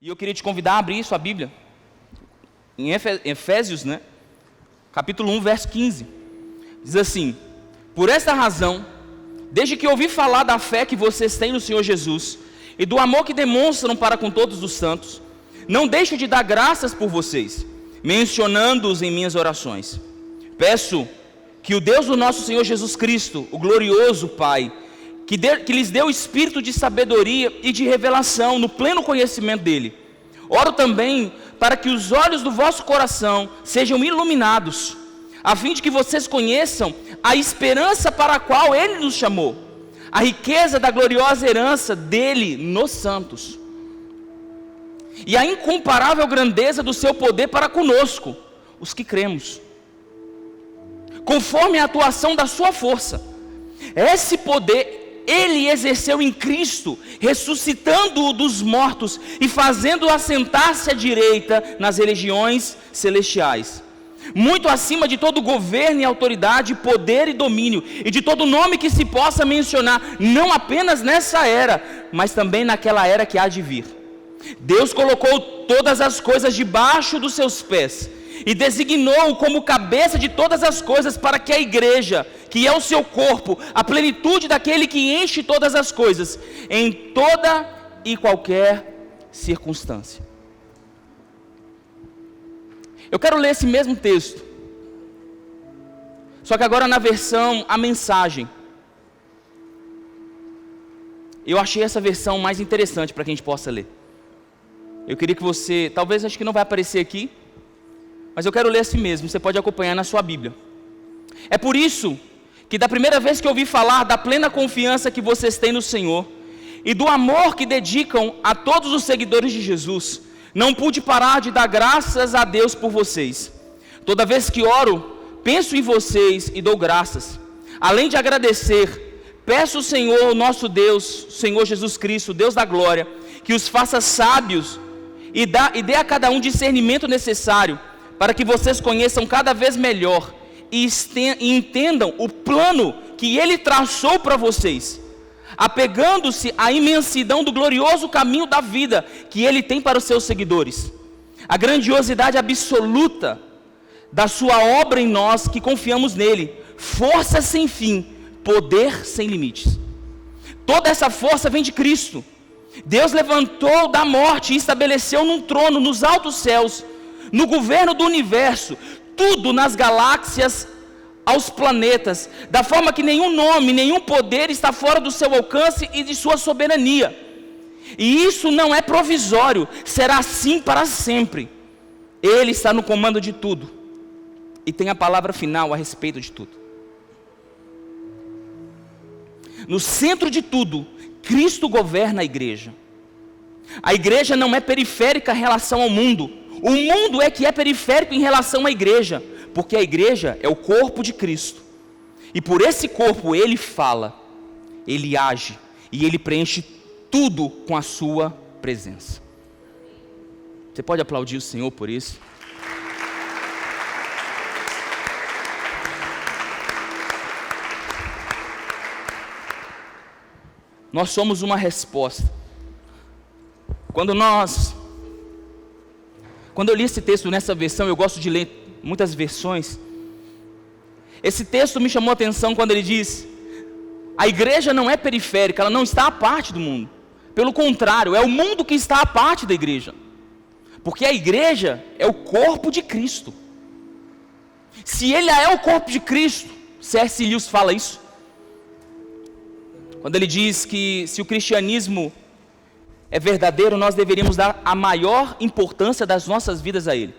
E eu queria te convidar a abrir sua Bíblia, em Efésios, capítulo 1, verso 15. Diz assim: por esta razão, desde que ouvi falar da fé que vocês têm no Senhor Jesus, e do amor que demonstram para com todos os santos, não deixo de dar graças por vocês, mencionando-os em minhas orações. Peço que o Deus do nosso Senhor Jesus Cristo, o glorioso Pai, que lhes deu o espírito de sabedoria e de revelação no pleno conhecimento dele. Oro também para que os olhos do vosso coração sejam iluminados, a fim de que vocês conheçam a esperança para a qual ele nos chamou, a riqueza da gloriosa herança dele nos santos, e a incomparável grandeza do seu poder para conosco, os que cremos, conforme a atuação da sua força. Esse poder ele exerceu em Cristo, ressuscitando-o dos mortos e fazendo-o assentar-se à direita nas regiões celestiais, muito acima de todo governo e autoridade, poder e domínio, e de todo nome que se possa mencionar, não apenas nessa era, mas também naquela era que há de vir. Deus colocou todas as coisas debaixo dos seus pés, e designou-o como cabeça de todas as coisas, para que a igreja, que é o seu corpo, a plenitude daquele que enche todas as coisas, em toda e qualquer circunstância. Eu quero ler esse mesmo texto, só que agora na versão A Mensagem. Eu achei essa versão mais interessante para que a gente possa ler. Eu queria que você, talvez, acho que não vai aparecer aqui, mas eu quero ler assim mesmo, você pode acompanhar na sua Bíblia. É por isso que da primeira vez que eu ouvi falar da plena confiança que vocês têm no Senhor, e do amor que dedicam a todos os seguidores de Jesus, não pude parar de dar graças a Deus por vocês. Toda vez que oro, penso em vocês e dou graças. Além de agradecer, peço ao Senhor, nosso Deus, Senhor Jesus Cristo, Deus da glória, que os faça sábios e dê a cada um discernimento necessário, para que vocês conheçam cada vez melhor e entendam o plano que Ele traçou para vocês, apegando-se à imensidão do glorioso caminho da vida que Ele tem para os seus seguidores, a grandiosidade absoluta da sua obra em nós que confiamos nele, força sem fim, poder sem limites. Toda essa força vem de Cristo. Deus levantou da morte e estabeleceu num trono nos altos céus, no governo do universo, tudo nas galáxias, aos planetas, da forma que nenhum nome, nenhum poder está fora do seu alcance e de sua soberania. E isso não é provisório, será assim para sempre. Ele está no comando de tudo e tem a palavra final a respeito de tudo. No centro de tudo, Cristo governa a igreja. A igreja não é periférica em relação ao mundo. O mundo é que é periférico em relação à igreja, porque a igreja é o corpo de Cristo. E por esse corpo ele fala, ele age e ele preenche tudo com a sua presença. Você pode aplaudir o Senhor por isso? Nós somos uma resposta. Quando eu li esse texto nessa versão, eu gosto de ler muitas versões. Esse texto me chamou a atenção quando ele diz: a igreja não é periférica, ela não está à parte do mundo. Pelo contrário, é o mundo que está à parte da igreja. Porque a igreja é o corpo de Cristo. Se ele é o corpo de Cristo, C.S. Lewis fala isso, quando ele diz que se o cristianismo é verdadeiro, nós deveríamos dar a maior importância das nossas vidas a ele.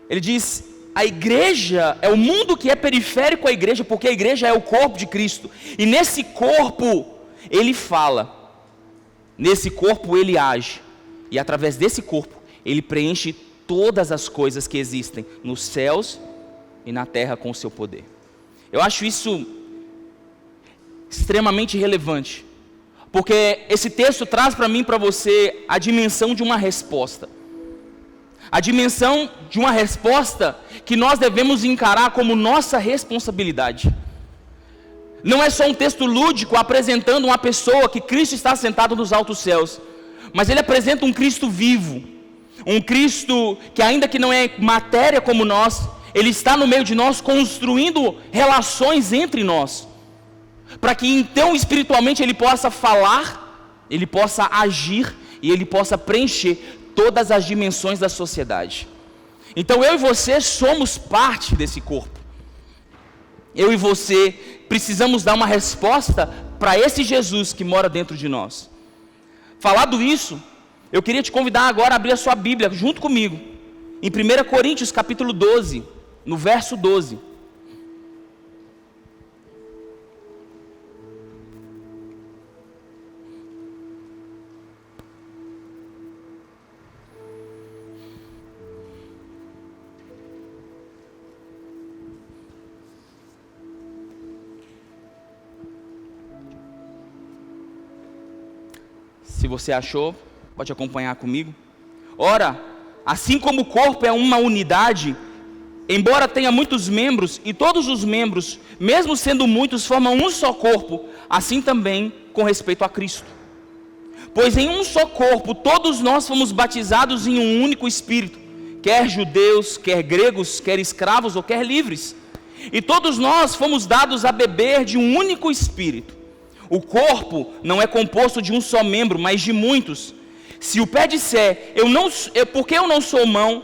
Ele diz: a igreja é o mundo que é periférico à igreja, porque a igreja é o corpo de Cristo, e nesse corpo ele fala, nesse corpo ele age, e através desse corpo ele preenche todas as coisas que existem nos céus e na terra com o seu poder. Eu acho isso extremamente relevante, porque esse texto traz para mim e para você a dimensão de uma resposta. A dimensão de uma resposta que nós devemos encarar como nossa responsabilidade. Não é só um texto lúdico apresentando uma pessoa que Cristo está sentado nos altos céus. mas ele apresenta um Cristo vivo, um Cristo que, ainda que não é matéria como nós, ele está no meio de nós, construindo relações entre nós, para que então espiritualmente ele possa falar, ele possa agir e ele possa preencher todas as dimensões da sociedade. Então eu e você somos parte desse corpo. Eu e você precisamos dar uma resposta para esse Jesus que mora dentro de nós. Falado isso, eu queria te convidar agora a abrir a sua Bíblia junto comigo, em 1 Coríntios capítulo 12, no verso 12. Se você achou, pode acompanhar comigo. Ora, assim como o corpo é uma unidade, embora tenha muitos membros, e todos os membros, mesmo sendo muitos, formam um só corpo, assim também com respeito a Cristo. Pois em um só corpo, todos nós fomos batizados em um único Espírito, quer judeus, quer gregos, quer escravos ou quer livres. E todos nós fomos dados a beber de um único Espírito. O corpo não é composto de um só membro, mas de muitos. Se o pé disser, porque eu não sou mão,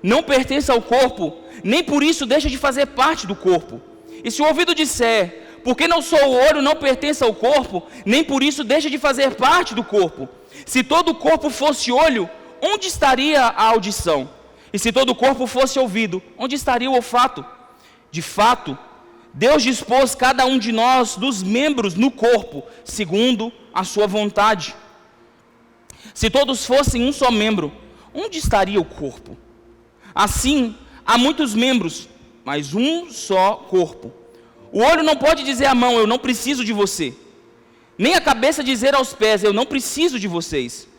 não pertence ao corpo, nem por isso deixa de fazer parte do corpo. E se o ouvido disser, porque não sou o olho, não pertence ao corpo, nem por isso deixa de fazer parte do corpo. Se todo o corpo fosse olho, onde estaria a audição? E se todo o corpo fosse ouvido, onde estaria o olfato? De fato, Deus dispôs cada um de nós, dos membros no corpo, segundo a sua vontade. Se todos fossem um só membro, onde estaria o corpo? Assim, há muitos membros, mas um só corpo. O olho não pode dizer à mão, eu não preciso de você. Nem a cabeça dizer aos pés, eu não preciso de vocês.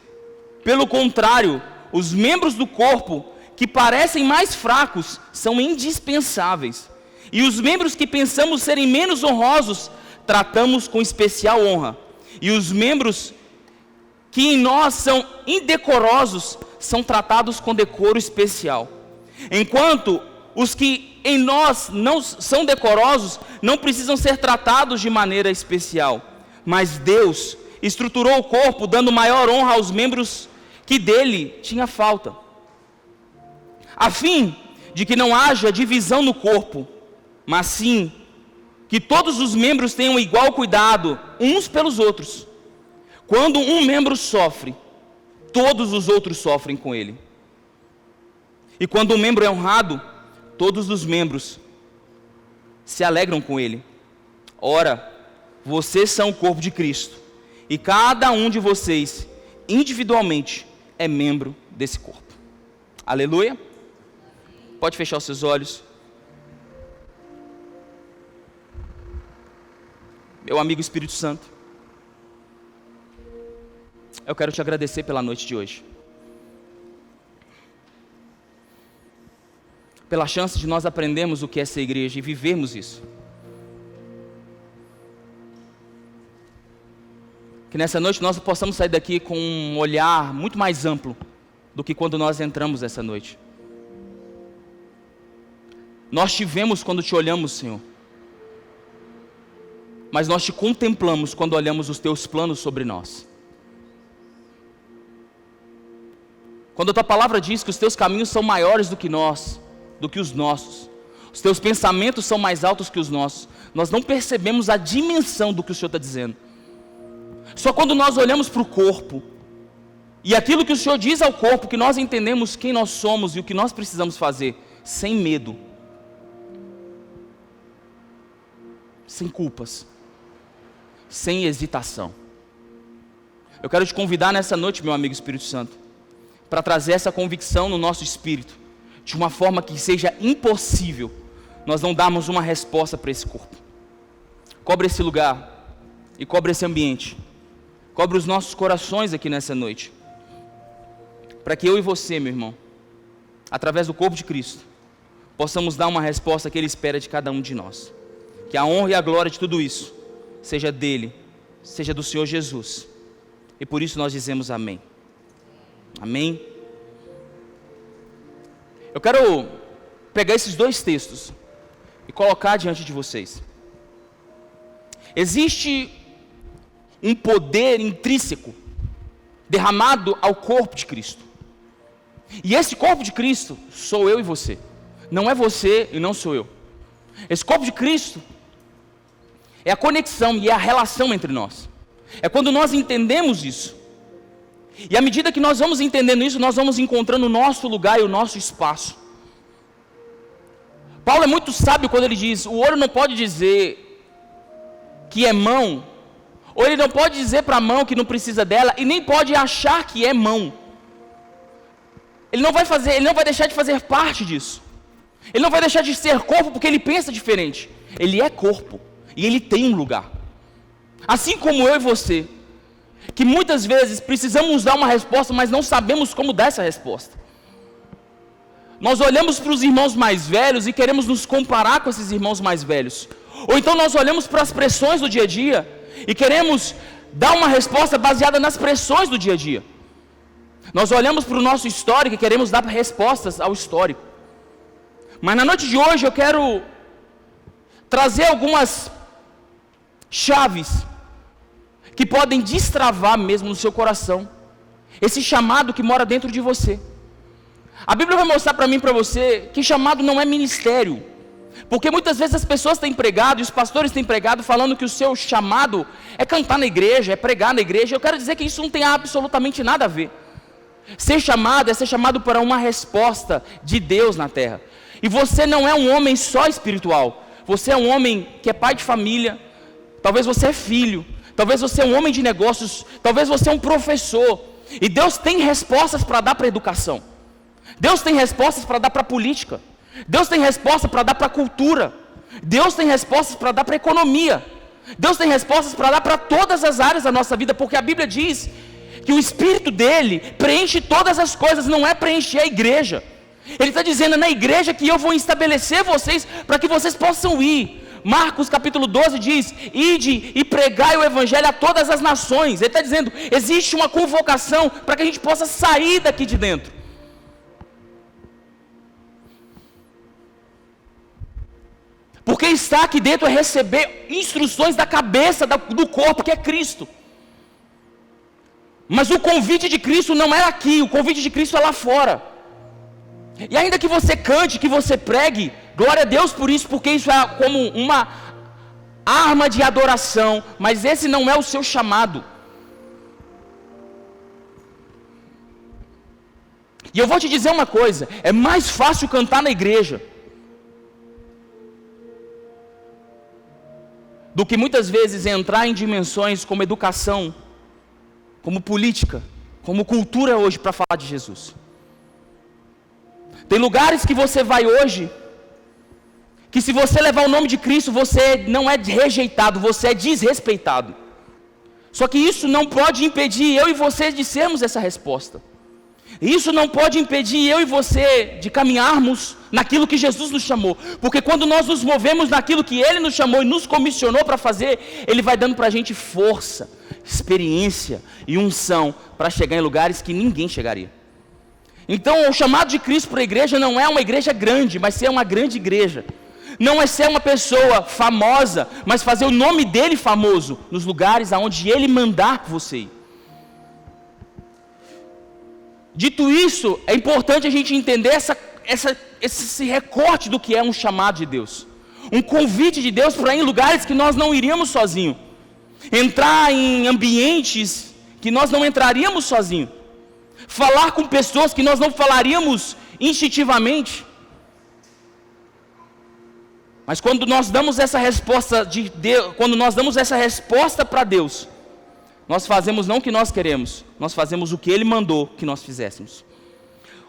Pelo contrário, os membros do corpo, que parecem mais fracos, são indispensáveis. E os membros que pensamos serem menos honrosos, tratamos com especial honra. E os membros que em nós são indecorosos, são tratados com decoro especial. Enquanto os que em nós não são decorosos, não precisam ser tratados de maneira especial. Mas Deus estruturou o corpo, dando maior honra aos membros que dele tinha falta, a fim de que não haja divisão no corpo, mas sim que todos os membros tenham igual cuidado uns pelos outros. Quando um membro sofre, todos os outros sofrem com ele. E quando um membro é honrado, todos os membros se alegram com ele. Ora, vocês são o corpo de Cristo, e cada um de vocês, individualmente, é membro desse corpo. Aleluia? Pode fechar os seus olhos. Meu amigo Espírito Santo, eu quero te agradecer pela noite de hoje, pela chance de nós aprendermos o que é ser igreja e vivermos isso. Que nessa noite nós possamos sair daqui com um olhar muito mais amplo do que quando nós entramos essa noite. Nós te vemos quando te olhamos, Senhor, mas nós te contemplamos quando olhamos os teus planos sobre nós. Quando a tua palavra diz que os teus caminhos são maiores do que os nossos, os teus pensamentos são mais altos que os nossos, nós não percebemos a dimensão do que o Senhor está dizendo. Só quando nós olhamos para o corpo, e aquilo que o Senhor diz ao corpo, que nós entendemos quem nós somos e o que nós precisamos fazer, sem medo, sem culpas, sem hesitação. Eu quero te convidar nessa noite, meu amigo Espírito Santo, para trazer essa convicção no nosso espírito, de uma forma que seja impossível nós não darmos uma resposta para esse corpo. Cobre esse lugar e cobre esse ambiente, cobre os nossos corações aqui nessa noite, para que eu e você, meu irmão, através do corpo de Cristo, possamos dar uma resposta que Ele espera de cada um de nós. Que a honra e a glória de tudo isso seja dele, seja do Senhor Jesus. E por isso nós dizemos amém. Amém? Eu quero pegar esses dois textos e colocar diante de vocês. Existe um poder intrínseco derramado ao corpo de Cristo. E esse corpo de Cristo sou eu e você. Não é você e não sou eu. Esse corpo de Cristo é a conexão e é a relação entre nós. É quando nós entendemos isso. E à medida que nós vamos entendendo isso, nós vamos encontrando o nosso lugar e o nosso espaço. Paulo é muito sábio quando ele diz: o olho não pode dizer que é mão, ou ele não pode dizer para a mão que não precisa dela, e nem pode achar que é mão. Ele não vai deixar de fazer parte disso. Ele não vai deixar de ser corpo porque ele pensa diferente. Ele é corpo e ele tem um lugar. Assim como eu e você, que muitas vezes precisamos dar uma resposta, mas não sabemos como dar essa resposta. Nós olhamos para os irmãos mais velhos e queremos nos comparar com esses irmãos mais velhos. Ou então nós olhamos para as pressões do dia a dia e queremos dar uma resposta baseada nas pressões do dia a dia. Nós olhamos para o nosso histórico e queremos dar respostas ao histórico. Mas na noite de hoje eu quero trazer algumas chaves que podem destravar mesmo no seu coração esse chamado que mora dentro de você. A Bíblia vai mostrar para mim e para você que chamado não é ministério. Porque muitas vezes as pessoas têm pregado, e os pastores têm pregado, falando que o seu chamado é cantar na igreja, é pregar na igreja. Eu quero dizer que isso não tem absolutamente nada a ver. Ser chamado é ser chamado para uma resposta de Deus na terra. E você não é um homem só espiritual. Você é um homem que é pai de família. Talvez você é filho. Talvez você é um homem de negócios. Talvez você é um professor. E Deus tem respostas para dar para a educação. Deus tem respostas para dar para a política. Deus tem respostas para dar para a cultura. Deus tem respostas para dar para a economia. Deus tem respostas para dar para todas as áreas da nossa vida. Porque a Bíblia diz que o Espírito dele preenche todas as coisas, não é preencher a igreja. Ele está dizendo: é na igreja que eu vou estabelecer vocês, para que vocês possam ir. Marcos capítulo 12 diz: ide e pregai o evangelho a todas as nações. Ele está dizendo, existe uma convocação para que a gente possa sair daqui de dentro. Porque estar aqui dentro é receber instruções da cabeça do corpo, que é Cristo. Mas o convite de Cristo não é aqui, o convite de Cristo é lá fora. E ainda que você cante, que você pregue, glória a Deus por isso, porque isso é como uma arma de adoração, mas esse não é o seu chamado. E eu vou te dizer uma coisa: é mais fácil cantar na igreja do que muitas vezes entrar em dimensões como educação, como política, como cultura hoje para falar de Jesus. Tem lugares que você vai hoje, que se você levar o nome de Cristo, você não é rejeitado, você é desrespeitado. Só que isso não pode impedir eu e você de sermos essa resposta. Isso não pode impedir eu e você de caminharmos naquilo que Jesus nos chamou. Porque quando nós nos movemos naquilo que Ele nos chamou e nos comissionou para fazer, Ele vai dando para a gente força, experiência e unção para chegar em lugares que ninguém chegaria. Então o chamado de Cristo para a igreja não é uma igreja grande, mas ser uma grande igreja. Não é ser uma pessoa famosa, mas fazer o nome dEle famoso nos lugares aonde Ele mandar você ir. Dito isso, é importante a gente entender esse recorte do que é um chamado de Deus. Um convite de Deus para ir em lugares que nós não iríamos sozinhos. Entrar em ambientes que nós não entraríamos sozinhos. Falar com pessoas que nós não falaríamos instintivamente. Mas quando nós damos essa resposta de Deus, quando nós damos essa resposta para Deus, nós fazemos não o que nós queremos, nós fazemos o que Ele mandou que nós fizéssemos.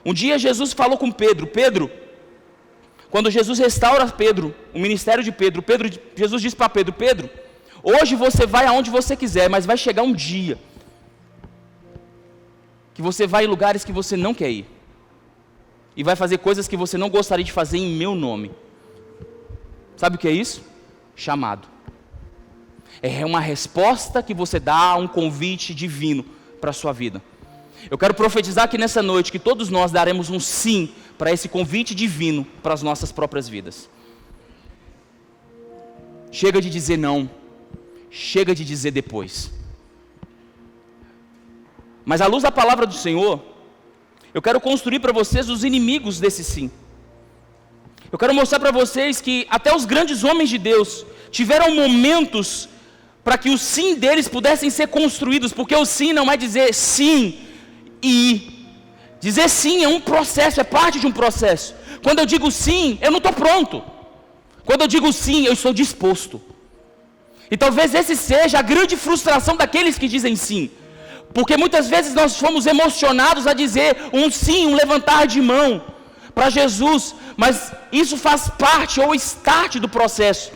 Um dia Jesus falou com Pedro, quando Jesus restaura Pedro, o ministério de Pedro, Jesus disse para Pedro, hoje você vai aonde você quiser, mas vai chegar um dia que você vai em lugares que você não quer ir, e vai fazer coisas que você não gostaria de fazer em meu nome. Sabe o que é isso? Chamado. É uma resposta que você dá a um convite divino para a sua vida. Eu quero profetizar aqui nessa noite que todos nós daremos um sim para esse convite divino para as nossas próprias vidas. Chega de dizer não, chega de dizer depois. Mas à luz da palavra do Senhor, eu quero construir para vocês os inimigos desse sim. Eu quero mostrar para vocês que até os grandes homens de Deus tiveram momentos para que o sim deles pudessem ser construídos, porque o sim não é dizer sim e dizer sim é um processo, é parte de um processo. Quando eu digo sim, eu não estou pronto. Quando eu digo sim, eu estou disposto. E talvez esse seja a grande frustração daqueles que dizem sim, porque muitas vezes nós fomos emocionados a dizer um sim, um levantar de mão para Jesus, mas isso faz parte ou start do processo.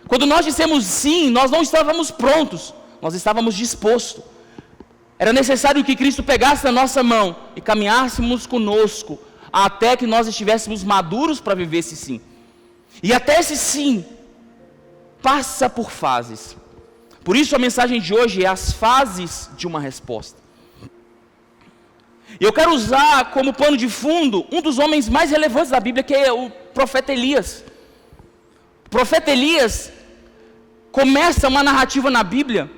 Quando nós dissemos sim, nós não estávamos prontos, nós estávamos dispostos. Era necessário que Cristo pegasse na nossa mão e caminhássemos conosco, até que nós estivéssemos maduros para viver esse sim. E até esse sim, passa por fases. Por isso a mensagem de hoje é as fases de uma resposta. E eu quero usar como pano de fundo um dos homens mais relevantes da Bíblia, que é o profeta Elias. O profeta Elias começa uma narrativa na Bíblia.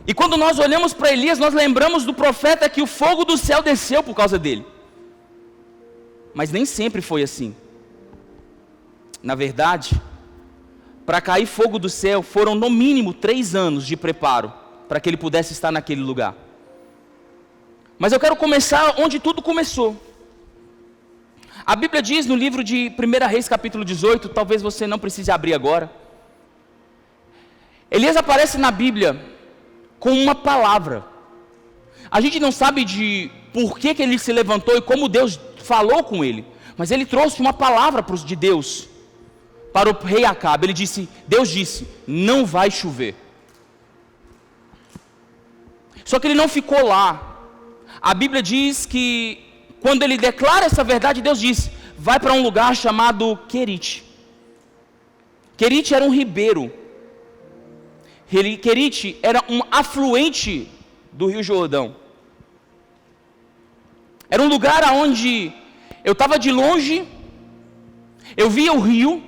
E quando nós olhamos para Elias, nós lembramos do profeta que o fogo do céu desceu por causa dele. Mas nem sempre foi assim. Na verdade, para cair fogo do céu, foram no mínimo 3 anos de preparo, para que ele pudesse estar naquele lugar. Mas eu quero começar onde tudo começou. A Bíblia diz no livro de 1 Reis capítulo 18, talvez você não precise abrir agora. Elias aparece na Bíblia com uma palavra. A gente não sabe de por que ele se levantou e como Deus falou com ele, mas ele trouxe uma palavra de Deus para o rei Acabe. Deus disse, não vai chover. Só que ele não ficou lá. A Bíblia diz que quando ele declara essa verdade, Deus disse, vai para um lugar chamado Querite. Querite era um ribeiro. Querite era um afluente do Rio Jordão. Era um lugar onde eu estava de longe, eu via o rio,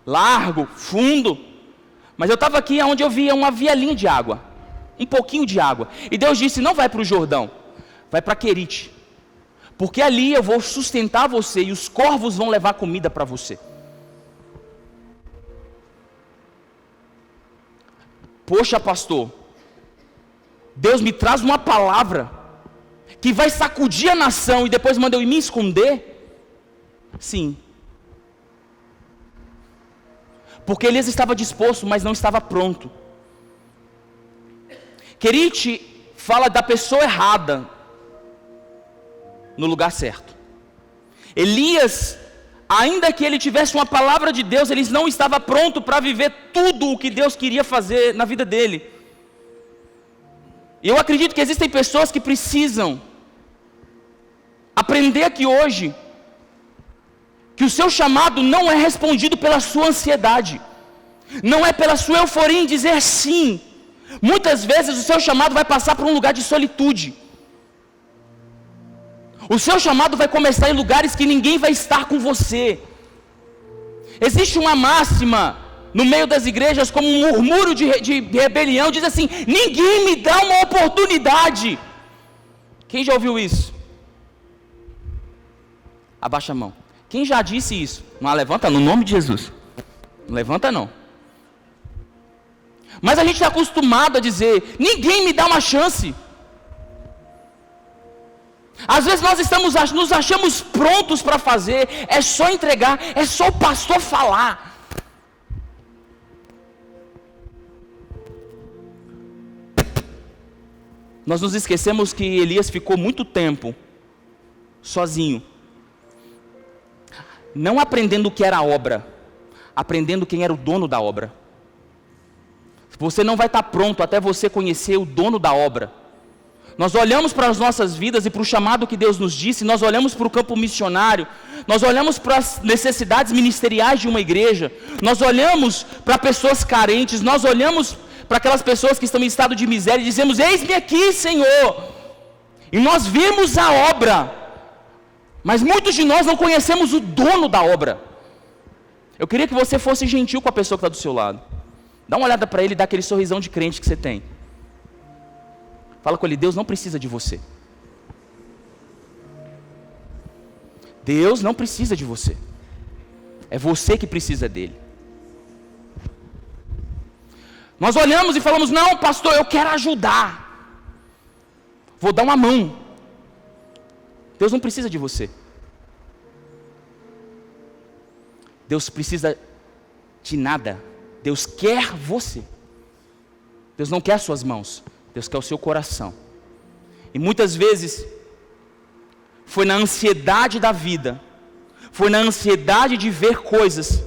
largo, fundo, mas eu estava aqui onde eu via uma vielinha de água, um pouquinho de água. E Deus disse, não vai para o Jordão, vai para Querite, porque ali eu vou sustentar você e os corvos vão levar comida para você. Poxa, pastor, Deus me traz uma palavra que vai sacudir a nação e depois manda eu me esconder? Sim. Porque Elias estava disposto, mas não estava pronto. Querite fala da pessoa errada no lugar certo. Elias, ainda que ele tivesse uma palavra de Deus, ele não estava pronto para viver tudo o que Deus queria fazer na vida dele. E eu acredito que existem pessoas que precisam aprender aqui hoje que o seu chamado não é respondido pela sua ansiedade, não é pela sua euforia em dizer sim. Muitas vezes o seu chamado vai passar por um lugar de solitude. O seu chamado vai começar em lugares que ninguém vai estar com você. Existe uma máxima no meio das igrejas, como um murmúrio de rebelião, diz assim, ninguém me dá uma oportunidade. Quem já ouviu isso? Abaixa a mão. Quem já disse isso? Não levanta no nome de Jesus. Não levanta não. Mas a gente está acostumado a dizer, ninguém me dá uma chance. Às vezes nós nos achamos prontos para fazer, é só entregar, é só o pastor falar. Nós nos esquecemos que Elias ficou muito tempo sozinho, não aprendendo o que era a obra, aprendendo quem era o dono da obra. Você não vai estar pronto até você conhecer o dono da obra. Nós olhamos para as nossas vidas e para o chamado que Deus nos disse, nós olhamos para o campo missionário, nós olhamos para as necessidades ministeriais de uma igreja, nós olhamos para pessoas carentes, nós olhamos para aquelas pessoas que estão em estado de miséria e dizemos: eis-me aqui, Senhor. E nós vimos a obra, mas muitos de nós não conhecemos o dono da obra. Eu queria que você fosse gentil com a pessoa que está do seu lado. Dá uma olhada para ele e dá aquele sorrisão de crente que você tem. Fala com ele: Deus não precisa de você. Deus não precisa de você. É você que precisa dele. Nós olhamos e falamos: não, pastor, eu quero ajudar. Vou dar uma mão. Deus não precisa de você. Deus precisa de nada. Deus quer você. Deus não quer suas mãos. Deus quer o seu coração. E muitas vezes foi na ansiedade da vida, foi na ansiedade de ver coisas,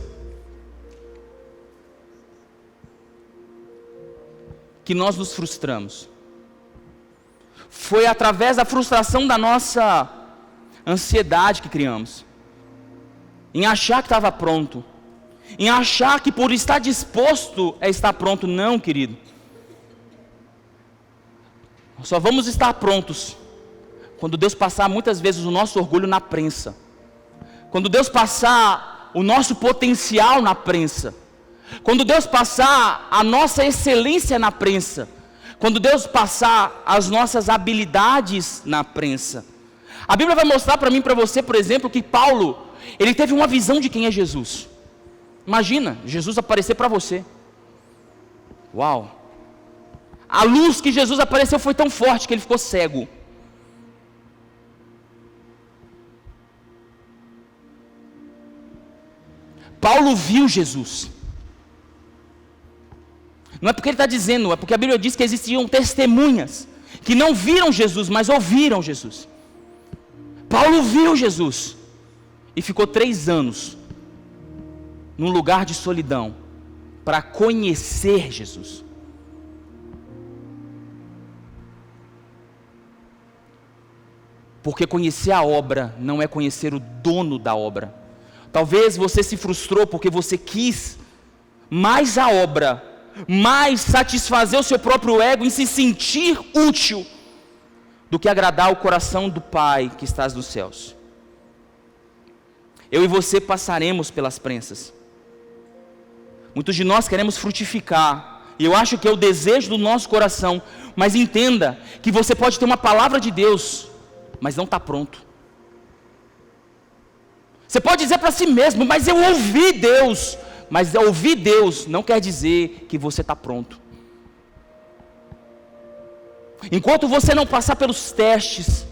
que nós nos frustramos. Foi através da frustração da nossa ansiedade que criamos, em achar que estava pronto, em achar que por estar disposto é estar pronto. Não, querido. Nós só vamos estar prontos quando Deus passar muitas vezes o nosso orgulho na prensa, quando Deus passar o nosso potencial na prensa, quando Deus passar a nossa excelência na prensa, quando Deus passar as nossas habilidades na prensa. A Bíblia vai mostrar para mim e para você, por exemplo, que Paulo, ele teve uma visão de quem é Jesus. Imagina, Jesus aparecer para você. Uau! A luz que Jesus apareceu foi tão forte que ele ficou cego. Paulo viu Jesus. Não é porque ele está dizendo, é porque a Bíblia diz que existiam testemunhas que não viram Jesus, mas ouviram Jesus. Paulo viu Jesus e ficou 3 anos num lugar de solidão para conhecer Jesus. Porque conhecer a obra não é conhecer o dono da obra. Talvez você se frustrou porque você quis mais a obra, mais satisfazer o seu próprio ego em se sentir útil, do que agradar o coração do Pai que estás nos céus. Eu e você passaremos pelas prensas. Muitos de nós queremos frutificar, e eu acho que é o desejo do nosso coração, mas entenda que você pode ter uma palavra de Deus, mas não está pronto. Você pode dizer para si mesmo: mas eu ouvi Deus. Mas ouvir Deus não quer dizer que você está pronto. Enquanto você não passar pelos testes,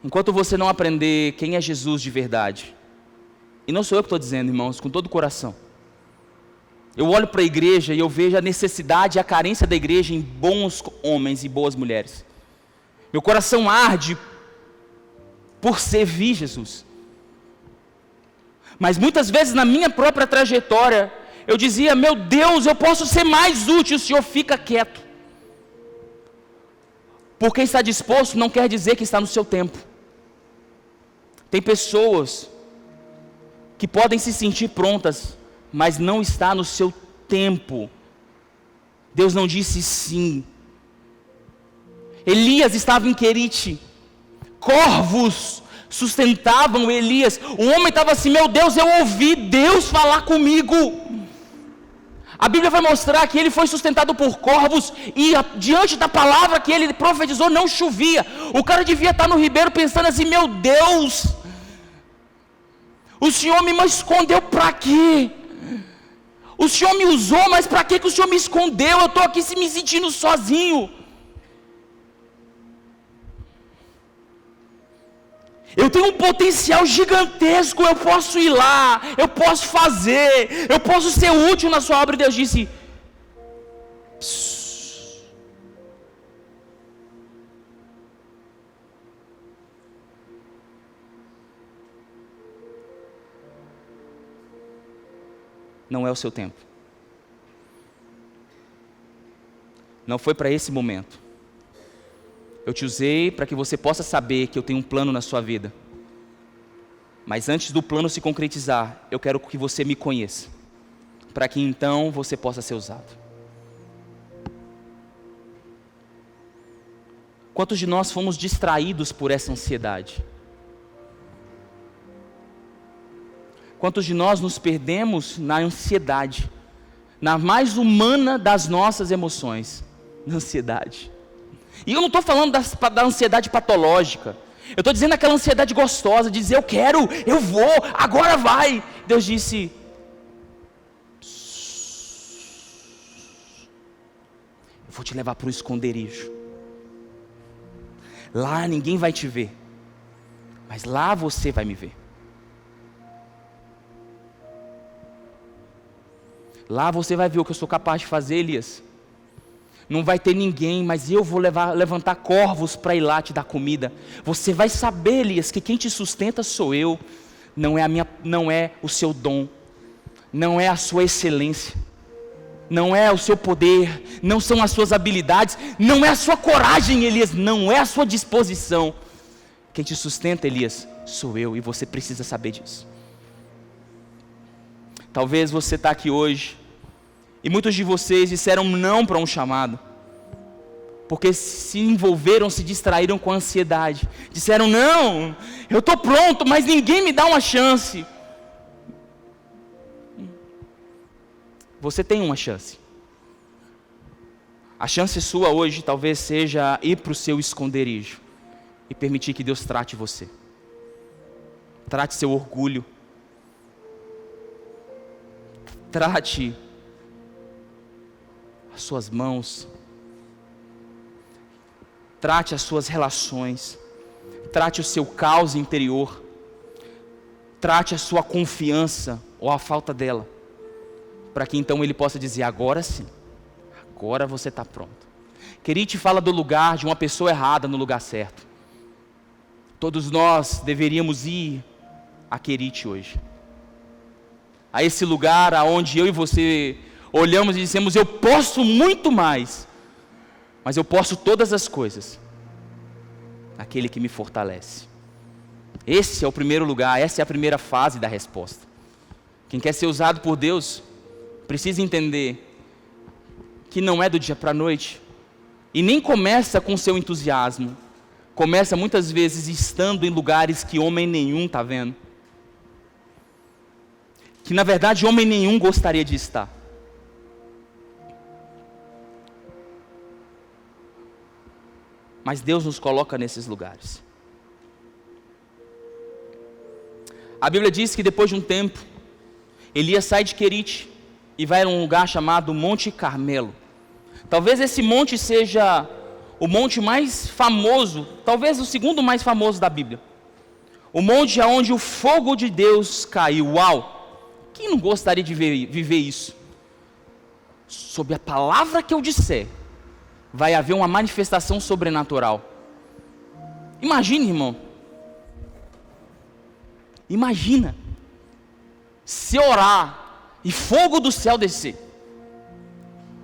enquanto você não aprender quem é Jesus de verdade, e não sou eu que estou dizendo, irmãos, com todo o coração, eu olho para a igreja e eu vejo a necessidade e a carência da igreja em bons homens e boas mulheres. Meu coração arde por servir Jesus. Mas muitas vezes na minha própria trajetória, eu dizia: meu Deus, eu posso ser mais útil, o Senhor fica quieto. Porque está disposto não quer dizer que está no seu tempo. Tem pessoas que podem se sentir prontas, mas não está no seu tempo. Deus não disse sim. Elias estava em Querite, corvos sustentavam Elias. O homem estava assim: meu Deus, eu ouvi Deus falar comigo. A Bíblia vai mostrar que ele foi sustentado por corvos, e diante da palavra que ele profetizou não chovia. O cara devia estar no ribeiro pensando assim: meu Deus, o Senhor me escondeu para quê? O Senhor me usou, mas para que o Senhor me escondeu? Eu estou aqui me sentindo sozinho. Eu tenho um potencial gigantesco, eu posso ir lá, eu posso fazer, eu posso ser útil na sua obra. E Deus disse: psss. Não é o seu tempo. Não foi para esse momento. Eu te usei para que você possa saber que eu tenho um plano na sua vida. Mas antes do plano se concretizar, eu quero que você me conheça. para que então você possa ser usado. Quantos de nós fomos distraídos por essa ansiedade? Quantos de nós nos perdemos na ansiedade, na mais humana das nossas emoções, na ansiedade? E eu não estou falando da ansiedade patológica, eu estou dizendo aquela ansiedade gostosa, de dizer eu quero, eu vou, agora vai. Deus disse, eu vou te levar para o esconderijo, lá ninguém vai te ver, mas lá você vai me ver. Lá você vai ver o que eu sou capaz de fazer, Elias. Não vai ter ninguém, mas eu vou levantar corvos para ir lá te dar comida. Você vai saber, Elias, que quem te sustenta sou eu. Não é o seu dom, não é a sua excelência, não é o seu poder, não são as suas habilidades, não é a sua coragem, Elias, não é a sua disposição. Quem te sustenta, Elias, sou eu, e você precisa saber disso. Talvez você está aqui hoje, e muitos de vocês disseram não para um chamado, porque se envolveram, se distraíram com a ansiedade, disseram não, eu estou pronto, mas ninguém me dá uma chance. Você tem uma chance. A chance sua hoje talvez seja ir para o seu esconderijo, e permitir que Deus trate você, trate seu orgulho, trate as suas mãos, trate as suas relações, trate o seu caos interior, trate a sua confiança ou a falta dela, para que então Ele possa dizer, agora sim, agora você está pronto. Querite fala do lugar de uma pessoa errada no lugar certo. Todos nós deveríamos ir a Querite hoje, a esse lugar aonde eu e você olhamos e dissemos, eu posso muito mais, mas eu posso todas as coisas naquele que me fortalece. Esse é o primeiro lugar, essa é a primeira fase da resposta. Quem quer ser usado por Deus precisa entender que não é do dia para a noite, e nem começa com seu entusiasmo, começa muitas vezes estando em lugares que homem nenhum está vendo, que na verdade homem nenhum gostaria de estar. Mas Deus nos coloca nesses lugares. A Bíblia diz que depois de um tempo, Elias sai de Querite e vai a um lugar chamado Monte Carmelo. Talvez esse monte seja o monte mais famoso, talvez o segundo mais famoso da Bíblia. O monte onde o fogo de Deus caiu. Uau! Quem não gostaria de viver isso? Sob a palavra que eu disser, vai haver uma manifestação sobrenatural. Imagina, irmão. Imagina se orar e fogo do céu descer.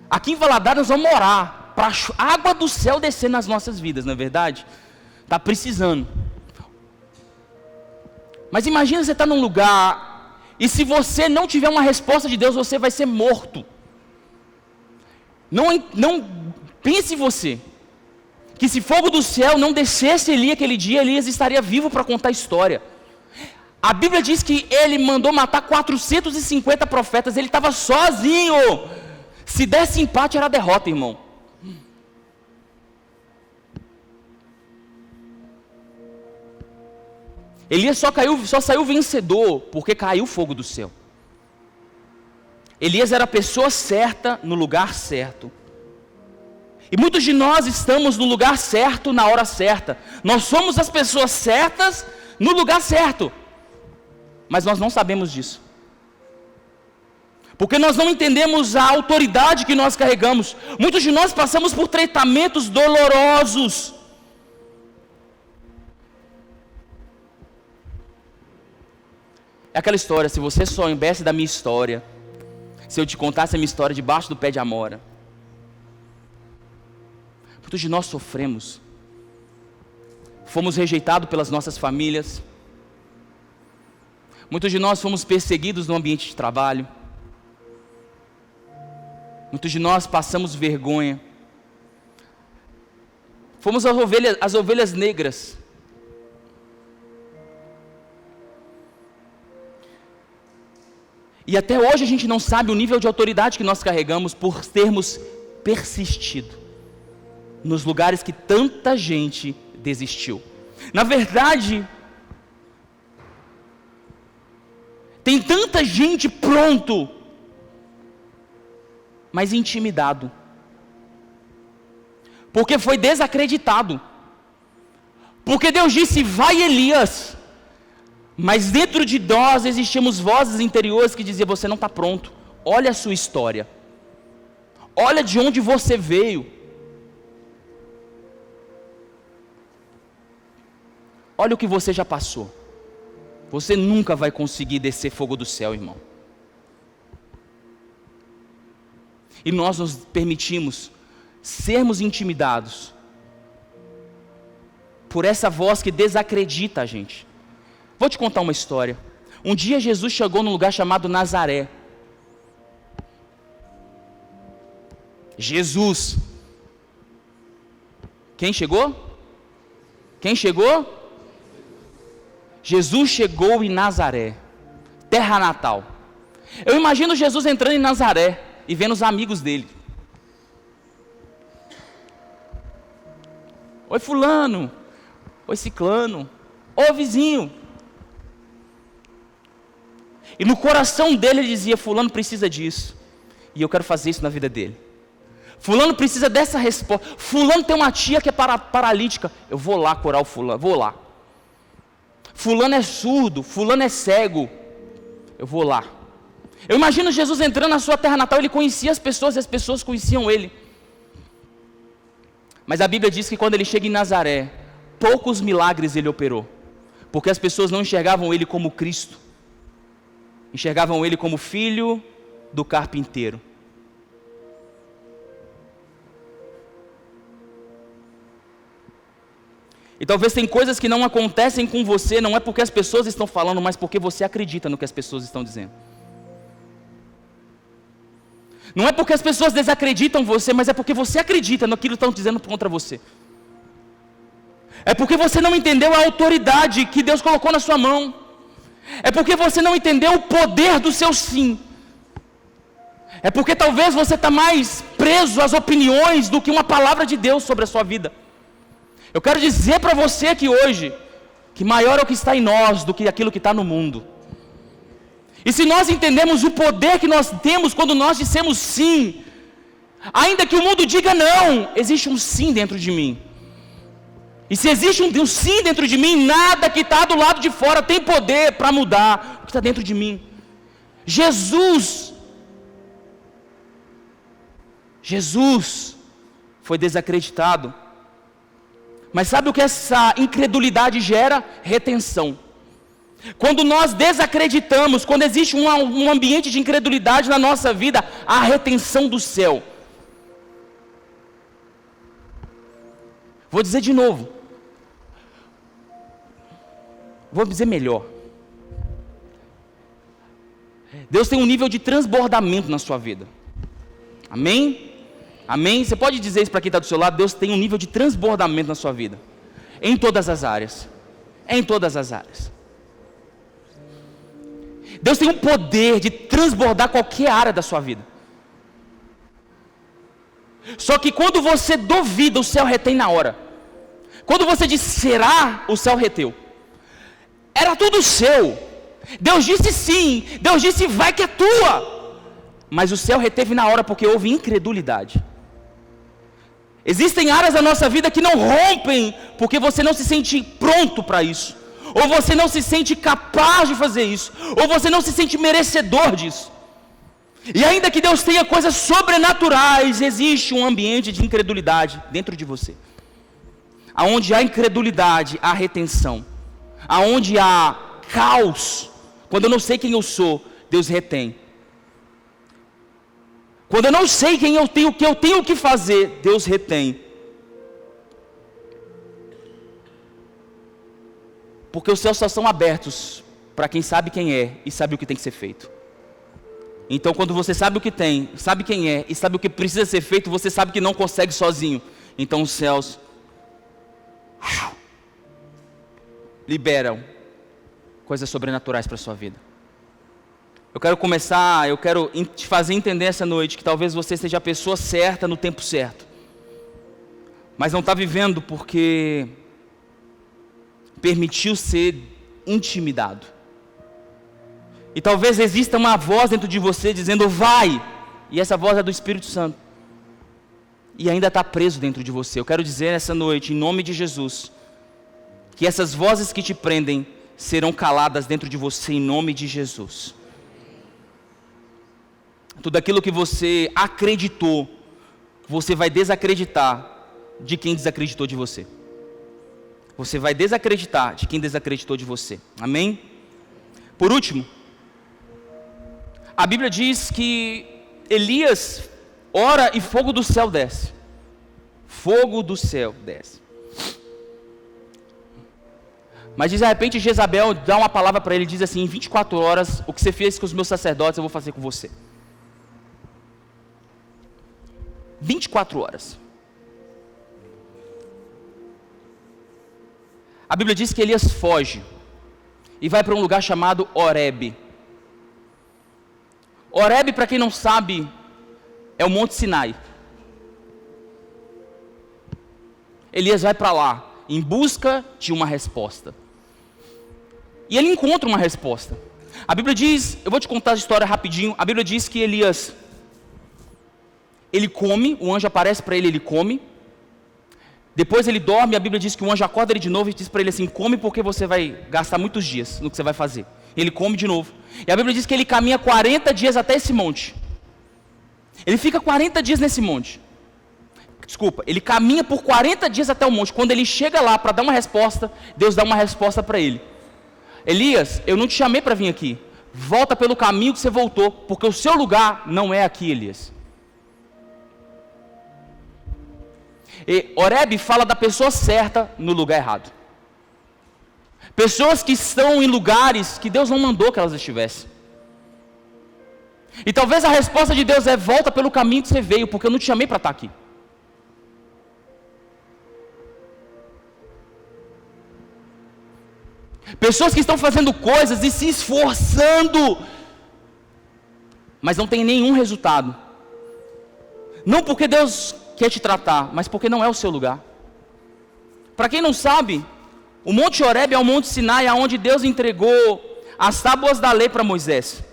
Aqui em Valadares nós vamos orar para a água do céu descer nas nossas vidas, não é verdade? Está precisando. Mas imagina você estar num lugar, e se você não tiver uma resposta de Deus, você vai ser morto. Não pense você, que se fogo do céu não descesse ali aquele dia, Elias estaria vivo para contar a história. A Bíblia diz que ele mandou matar 450 profetas, ele estava sozinho. Se desse empate era derrota, irmão. Elias só saiu vencedor porque caiu o fogo do céu. Elias era a pessoa certa no lugar certo. E muitos de nós estamos no lugar certo na hora certa. Nós somos as pessoas certas no lugar certo. Mas nós não sabemos disso. Porque nós não entendemos a autoridade que nós carregamos. Muitos de nós passamos por tratamentos dolorosos. É aquela história, se você soubesse da minha história, se eu te contasse a minha história debaixo do pé de amora. Muitos de nós sofremos. Fomos rejeitados pelas nossas famílias. Muitos de nós fomos perseguidos no ambiente de trabalho. Muitos de nós passamos vergonha. Fomos as ovelhas negras. E até hoje a gente não sabe o nível de autoridade que nós carregamos por termos persistido nos lugares que tanta gente desistiu. Na verdade, tem tanta gente pronto, mas intimidado, porque foi desacreditado, porque Deus disse: vai Elias, mas dentro de nós existíamos vozes interiores que diziam: você não está pronto, olha a sua história, olha de onde você veio, olha o que você já passou, você nunca vai conseguir descer fogo do céu, irmão. E nós nos permitimos sermos intimidados por essa voz que desacredita a gente. Vou te contar uma história. Um dia Jesus chegou num lugar chamado Nazaré. Jesus. Quem chegou? Quem chegou? Jesus chegou em Nazaré, terra natal. Eu imagino Jesus entrando em Nazaré e vendo os amigos dele. Oi fulano, oi ciclano, ô vizinho. E no coração dele ele dizia: fulano precisa disso, e eu quero fazer isso na vida dele. Fulano precisa dessa resposta. Fulano tem uma tia que é paralítica, eu vou lá curar o fulano, vou lá. Fulano é surdo, fulano é cego, eu vou lá. Eu imagino Jesus entrando na sua terra natal, ele conhecia as pessoas e as pessoas conheciam ele. Mas a Bíblia diz que quando ele chega em Nazaré, poucos milagres ele operou, porque as pessoas não enxergavam ele como Cristo, enxergavam ele como filho do carpinteiro. E talvez tem coisas que não acontecem com você, não é porque as pessoas estão falando, mas porque você acredita no que as pessoas estão dizendo. Não é porque as pessoas desacreditam você, mas é porque você acredita naquilo que estão dizendo contra você. É porque você não entendeu a autoridade que Deus colocou na sua mão. É porque você não entendeu o poder do seu sim. É porque talvez você está mais preso às opiniões do que uma palavra de Deus sobre a sua vida. Eu quero dizer para você aqui hoje, que maior é o que está em nós do que aquilo que está no mundo. E se nós entendemos o poder que nós temos quando nós dissemos sim, ainda que o mundo diga não, existe um sim dentro de mim. E se existe um sim dentro de mim, nada que está do lado de fora tem poder para mudar o que está dentro de mim. Jesus foi desacreditado. Mas sabe o que essa incredulidade gera? Retenção. Quando nós desacreditamos, quando existe um ambiente de incredulidade na nossa vida, há retenção do céu. Vou dizer de novo. Vou dizer melhor. Deus tem um nível de transbordamento na sua vida. Amém? Amém? Você pode dizer isso para quem está do seu lado? Deus tem um nível de transbordamento na sua vida. Em todas as áreas. Em todas as áreas. Deus tem um poder de transbordar qualquer área da sua vida. Só que quando você duvida, o céu retém na hora. Quando você diz será, o céu reteu. Era tudo seu. Deus disse sim. Deus disse vai que é tua. Mas o céu reteve na hora porque houve incredulidade. Existem áreas da nossa vida que não rompem porque você não se sente pronto para isso. Ou você não se sente capaz de fazer isso, ou você não se sente merecedor disso. E ainda que Deus tenha coisas sobrenaturais, existe um ambiente de incredulidade dentro de você. Aonde há incredulidade, há retenção. Aonde há caos, quando eu não sei quem eu sou, Deus retém. Quando eu não sei quem eu tenho, o que eu tenho que fazer, Deus retém. Porque os céus só são abertos para quem sabe quem é e sabe o que tem que ser feito. Então, quando você sabe o que tem, sabe quem é e sabe o que precisa ser feito, você sabe que não consegue sozinho. Então, os céus liberam coisas sobrenaturais para a sua vida. Eu quero te fazer entender essa noite que talvez você seja a pessoa certa no tempo certo, mas não está vivendo porque permitiu ser intimidado. E talvez exista uma voz dentro de você dizendo vai, e essa voz é do Espírito Santo, e ainda está preso dentro de você. Eu quero dizer nessa noite, em nome de Jesus, que essas vozes que te prendem serão caladas dentro de você, em nome de Jesus. Tudo aquilo que você acreditou, você vai desacreditar de quem desacreditou de você. Você vai desacreditar de quem desacreditou de você. Amém? Por último, a Bíblia diz que Elias ora e fogo do céu desce. Fogo do céu desce. Mas de repente Jezabel dá uma palavra para ele, diz assim: em 24 horas, o que você fez com os meus sacerdotes, eu vou fazer com você. 24 horas. A Bíblia diz que Elias foge e vai para um lugar chamado Horebe. Horebe, para quem não sabe, é o Monte Sinai. Elias vai para lá em busca de uma resposta. E ele encontra uma resposta. A Bíblia diz, eu vou te contar a história rapidinho. A Bíblia diz que Elias, ele come, o anjo aparece para ele, ele come. Depois ele dorme, a Bíblia diz que o anjo acorda ele de novo e diz para ele assim: come porque você vai gastar muitos dias no que você vai fazer. Ele come de novo. E a Bíblia diz que ele caminha 40 dias até esse monte. Ele fica 40 dias nesse monte. Desculpa, ele caminha por 40 dias até o monte. Quando ele chega lá para dar uma resposta, Deus dá uma resposta para ele: Elias, eu não te chamei para vir aqui. Volta pelo caminho que você voltou, porque o seu lugar não é aqui, Elias. E Horebe fala da pessoa certa no lugar errado. Pessoas que estão em lugares que Deus não mandou que elas estivessem. E talvez a resposta de Deus é: volta pelo caminho que você veio, porque eu não te chamei para estar aqui. Pessoas que estão fazendo coisas e se esforçando, mas não tem nenhum resultado. Não porque Deus quer te tratar, mas porque não é o seu lugar. Para quem não sabe, o Monte Horebe é o Monte Sinai, onde Deus entregou as tábuas da lei para Moisés.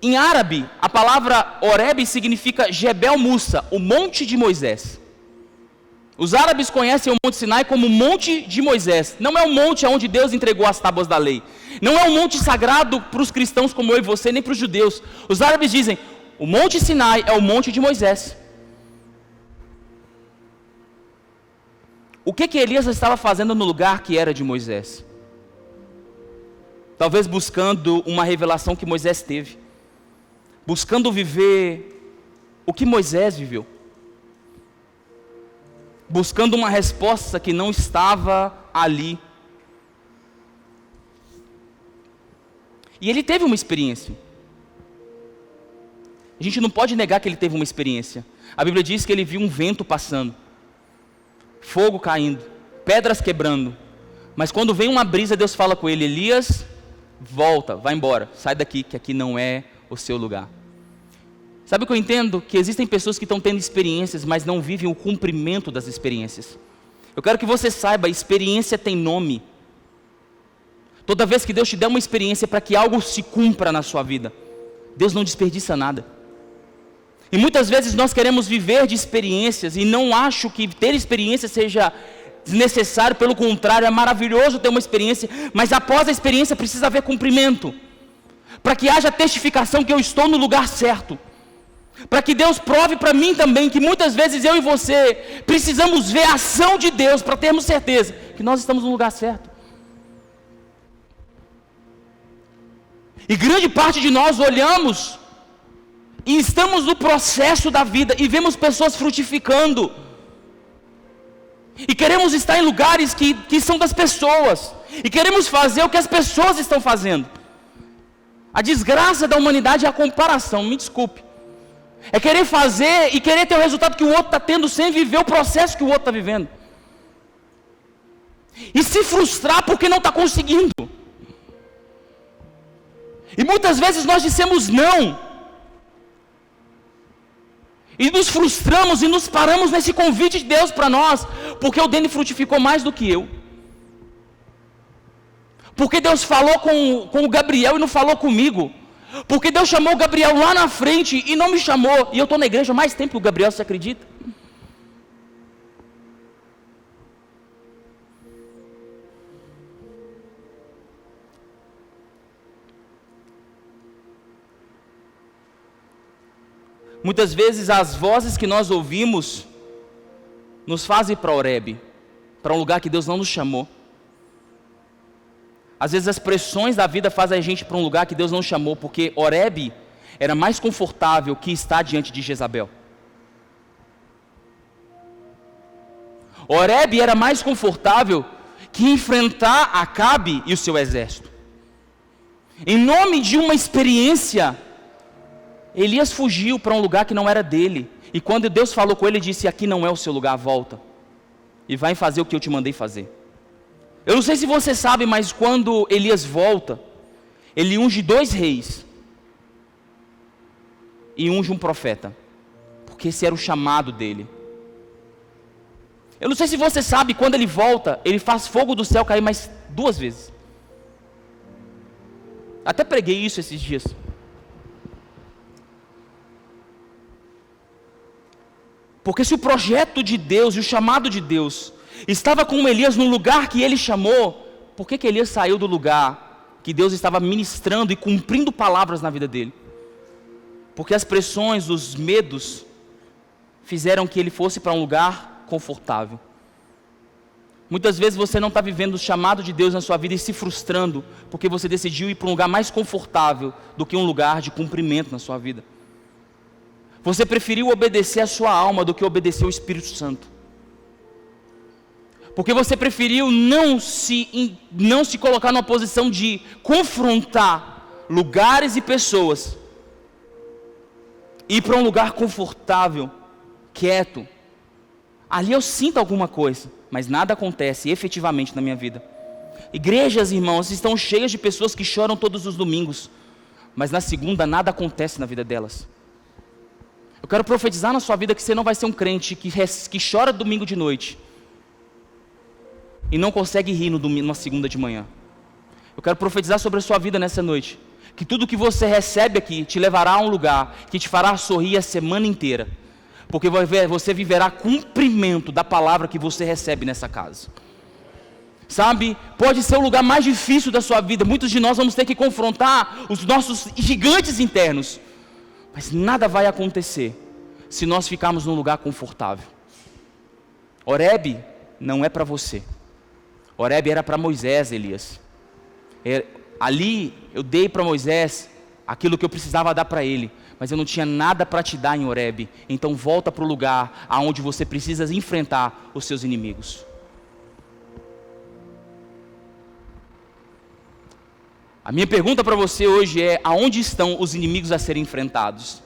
Em árabe, a palavra Horebe significa Jebel Musa, o Monte de Moisés. Os árabes conhecem o Monte Sinai como Monte de Moisés. Não é o monte onde Deus entregou as tábuas da lei. Não é um monte sagrado para os cristãos como eu e você, nem para os judeus. Os árabes dizem: o Monte Sinai é o Monte de Moisés. O que Elias estava fazendo no lugar que era de Moisés? Talvez buscando uma revelação que Moisés teve. Buscando viver o que Moisés viveu. Buscando uma resposta que não estava ali. E ele teve uma experiência. A gente não pode negar que ele teve uma experiência. A Bíblia diz que ele viu um vento passando, fogo caindo, pedras quebrando. Mas quando vem uma brisa, Deus fala com ele: Elias, volta, vai embora, sai daqui, que aqui não é o seu lugar. Sabe o que eu entendo? Que existem pessoas que estão tendo experiências, mas não vivem o cumprimento das experiências. Eu quero que você saiba, experiência tem nome. Toda vez que Deus te der uma experiência para que algo se cumpra na sua vida, Deus não desperdiça nada. E muitas vezes nós queremos viver de experiências, e não acho que ter experiência seja desnecessário, pelo contrário, é maravilhoso ter uma experiência, mas após a experiência precisa haver cumprimento, para que haja testificação que eu estou no lugar certo, para que Deus prove para mim também que muitas vezes eu e você precisamos ver a ação de Deus para termos certeza que nós estamos no lugar certo. E grande parte de nós olhamos e estamos no processo da vida e vemos pessoas frutificando, e queremos estar em lugares que são das pessoas, e queremos fazer o que as pessoas estão fazendo. A desgraça da humanidade é a comparação, me desculpe. É querer fazer e querer ter o resultado que o outro está tendo sem viver o processo que o outro está vivendo. E se frustrar porque não está conseguindo. E muitas vezes nós dissemos não. E nos frustramos e nos paramos nesse convite de Deus para nós. Porque o Dene frutificou mais do que eu. Porque Deus falou com o Gabriel e não falou comigo. Porque Deus chamou o Gabriel lá na frente e não me chamou. E eu estou na igreja há mais tempo que o Gabriel, você acredita? Muitas vezes as vozes que nós ouvimos nos fazem ir para Horebe, para um lugar que Deus não nos chamou. Às vezes as pressões da vida fazem a gente para um lugar que Deus não chamou, porque Horebe era mais confortável que estar diante de Jezabel. Horebe era mais confortável que enfrentar Acabe e o seu exército. Em nome de uma experiência, Elias fugiu para um lugar que não era dele. E quando Deus falou com ele, ele disse: aqui não é o seu lugar, volta. E vai fazer o que eu te mandei fazer. Eu não sei se você sabe, mas quando Elias volta, ele unge 2 reis. E unge um profeta. Porque esse era o chamado dele. Eu não sei se você sabe, quando ele volta, ele faz fogo do céu cair mais 2 vezes. Até preguei isso esses dias. Porque se o projeto de Deus e o chamado de Deus estava com Elias no lugar que ele chamou, por que Elias saiu do lugar que Deus estava ministrando e cumprindo palavras na vida dele? Porque as pressões, os medos, fizeram que ele fosse para um lugar confortável. Muitas vezes você não está vivendo o chamado de Deus na sua vida e se frustrando, porque você decidiu ir para um lugar mais confortável do que um lugar de cumprimento na sua vida. Você preferiu obedecer a sua alma do que obedecer o Espírito Santo. Porque você preferiu não se colocar numa posição de confrontar lugares e pessoas. Ir para um lugar confortável, quieto. Ali eu sinto alguma coisa, mas nada acontece efetivamente na minha vida. Igrejas, irmãos, estão cheias de pessoas que choram todos os domingos, mas na segunda nada acontece na vida delas. Eu quero profetizar na sua vida que você não vai ser um crente que chora domingo de noite e não consegue rir na segunda de manhã. Eu quero profetizar sobre a sua vida nessa noite, que tudo que você recebe aqui te levará a um lugar que te fará sorrir a semana inteira, porque você viverá cumprimento da palavra que você recebe nessa casa. Sabe, pode ser o lugar mais difícil da sua vida, muitos de nós vamos ter que confrontar os nossos gigantes internos, mas nada vai acontecer se nós ficarmos num lugar confortável. Horebe não é para você. Horebe era para Moisés, Elias. Ali eu dei para Moisés aquilo que eu precisava dar para ele, mas eu não tinha nada para te dar em Horebe. Então volta para o lugar aonde você precisa enfrentar os seus inimigos. A minha pergunta para você hoje é: aonde estão os inimigos a serem enfrentados?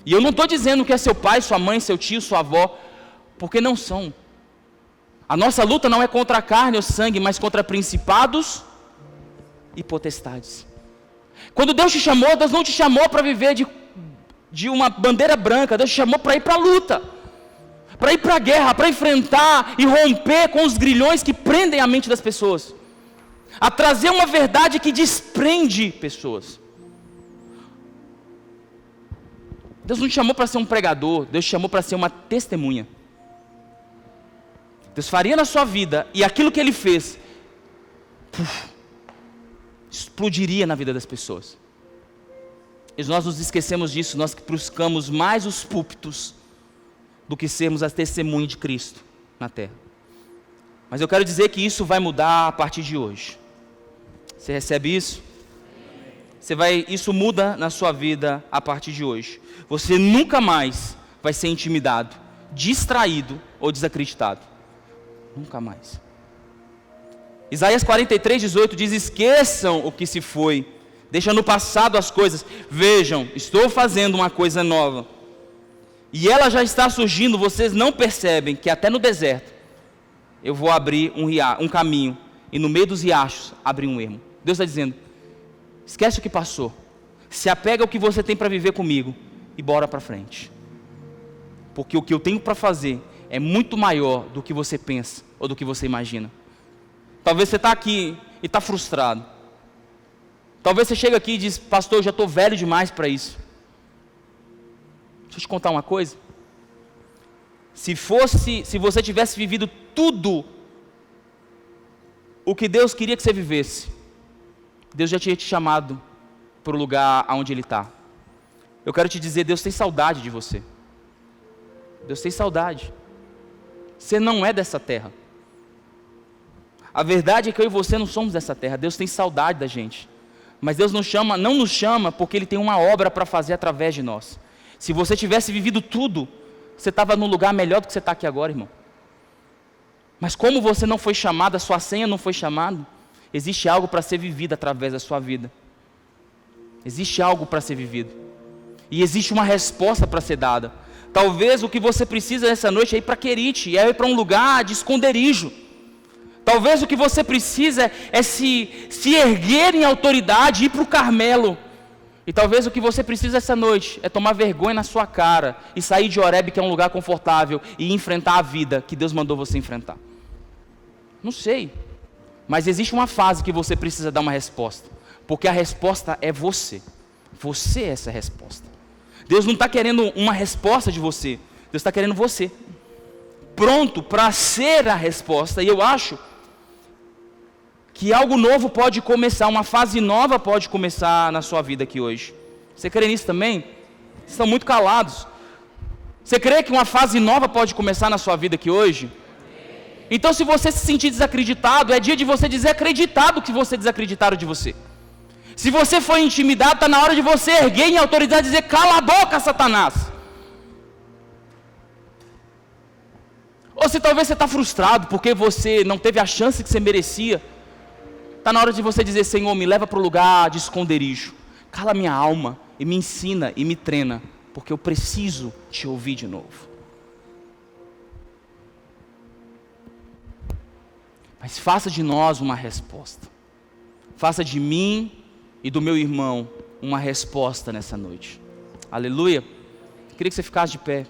E eu não estou dizendo que é seu pai, sua mãe, seu tio, sua avó, porque não são. A nossa luta não é contra a carne ou sangue, mas contra principados e potestades. Quando Deus te chamou, Deus não te chamou para viver de uma bandeira branca, Deus te chamou para ir para a luta, para ir para a guerra, para enfrentar e romper com os grilhões que prendem a mente das pessoas, a trazer uma verdade que desprende pessoas. Deus não te chamou para ser um pregador, Deus te chamou para ser uma testemunha. Deus faria na sua vida, e aquilo que Ele fez, explodiria na vida das pessoas. E nós nos esquecemos disso, nós buscamos mais os púlpitos do que sermos as testemunhas de Cristo na terra. Mas eu quero dizer que isso vai mudar a partir de hoje. Você recebe isso? Isso muda na sua vida a partir de hoje. Você nunca mais vai ser intimidado, distraído ou desacreditado. Nunca mais. Isaías 43:18 diz: esqueçam o que se foi, Deixa no passado as coisas. Vejam, estou fazendo uma coisa nova. E ela já está surgindo, vocês não percebem que até no deserto eu vou abrir um caminho, e no meio dos riachos abrir um ermo. Deus está dizendo, esquece o que passou, se apega ao que você tem para viver comigo, e bora para frente. Porque o que eu tenho para fazer é muito maior do que você pensa, ou do que você imagina. Talvez você está aqui e está frustrado. Talvez você chega aqui e diz, pastor, eu já estou velho demais para isso. Deixa eu te contar uma coisa. Se você tivesse vivido tudo o que Deus queria que você vivesse, Deus já tinha te chamado para o lugar onde Ele está. Eu quero te dizer, Deus tem saudade de você. Deus tem saudade. Você não é dessa terra. A verdade é que eu e você não somos dessa terra. Deus tem saudade da gente. Mas Deus não nos chama porque Ele tem uma obra para fazer através de nós. Se você tivesse vivido tudo, você estava num lugar melhor do que você está aqui agora, irmão. Mas como você não foi chamado, a sua senha não foi chamada, existe algo para ser vivido através da sua vida. Existe algo para ser vivido. E existe uma resposta para ser dada. Talvez o que você precisa nessa noite é ir para Querite, é ir para um lugar de esconderijo. Talvez o que você precisa é se erguer em autoridade e ir para o Carmelo. E talvez o que você precisa essa noite é tomar vergonha na sua cara e sair de Horebe, que é um lugar confortável, e enfrentar a vida que Deus mandou você enfrentar. Não sei, mas existe uma fase que você precisa dar uma resposta, porque a resposta é você. Você é essa resposta. Deus não está querendo uma resposta de você, Deus está querendo você pronto para ser a resposta. E eu acho que algo novo pode começar, uma fase nova pode começar na sua vida aqui hoje. Você crê nisso também? Vocês estão muito calados. Você crê que uma fase nova pode começar na sua vida aqui hoje? Então, se você se sentir desacreditado, é dia de você dizer acreditado que você desacreditaram de você. Se você foi intimidado, está na hora de você erguer em autoridade e dizer, cala a boca, Satanás. Ou se talvez você está frustrado porque você não teve a chance que você merecia, está na hora de você dizer, Senhor, me leva para o lugar de esconderijo. Cala minha alma e me ensina e me treina, porque eu preciso te ouvir de novo. Mas faça de nós uma resposta. Faça de mim e do meu irmão uma resposta nessa noite. Aleluia. Queria que você ficasse de pé.